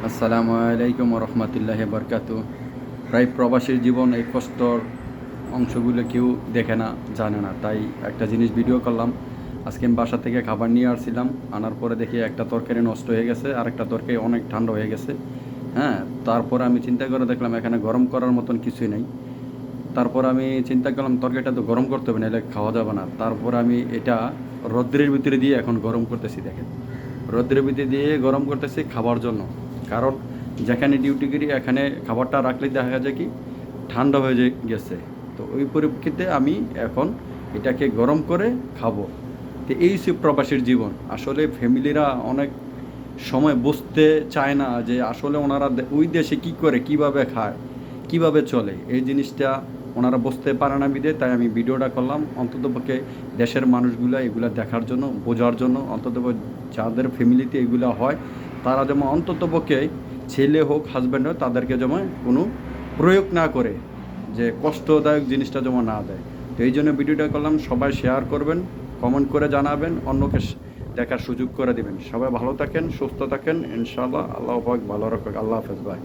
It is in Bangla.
আসসালামু আলাইকুম রহমতুল্লাহি বরকাতু। প্রায় প্রবাসীর জীবন এই কষ্টর অংশগুলো কেউ দেখে না, জানে না, তাই একটা জিনিস ভিডিও করলাম। আজকে আমি বাসা থেকে খাবার নিয়ে আসছিলাম, আনার পরে দেখি একটা তরকারি নষ্ট হয়ে গেছে আর একটা তরকারি অনেক ঠান্ডা হয়ে গেছে। হ্যাঁ, তারপরে আমি চিন্তা করে দেখলাম এখানে গরম করার মতন কিছুই নেই। তারপর আমি চিন্তা করলাম তরকারিটা তো গরম করতে হবে, নাহলে খাওয়া যাবে না। তারপর আমি এটা রৌদ্রের ভিতরে দিয়ে এখন গরম করতেছি। দেখেন, রৌদ্রের ভিতরে দিয়ে গরম করতেছি খাবার জন্য। কারণ যেখানে ডিউটি করি এখানে খাবারটা রাখলে দেখা যায় কি ঠান্ডা হয়ে গেছে। তো ওই পরিপ্রেক্ষিতে আমি এখন এটাকে গরম করে খাবো। তো এই সে প্রবাসীর জীবন। আসলে ফ্যামিলিরা অনেক সময় বুঝতে চায় না যে আসলে ওনারা ওই দেশে কী করে, কিভাবে খায়, কিভাবে চলে। এই জিনিসটা ওনারা বুঝতে পারে না বিধে তাই আমি ভিডিওটা করলাম, অন্ততপক্ষে দেশের মানুষগুলো এগুলো দেখার জন্য, বোঝার জন্য। যাদের ফ্যামিলিতে এগুলো হয় তারা যেমন অন্ততপক্ষে ছেলে হোক হাজব্যান্ড হোক তাদেরকে যেমন কোনো প্রয়োগ না করে, যে কষ্টদায়ক জিনিসটা যেমন না দেয়। তো এই জন্য ভিডিওটা করলাম। সবাই শেয়ার করবেন, কমেন্ট করে জানাবেন, অন্যকে দেখার সুযোগ করে দিবেন। সবাই ভালো থাকেন, সুস্থ থাকেন, ইনশাআল্লাহ। আল্লাহ পাক ভালো রাখুক। আল্লাহ হাফেজ, ভাই।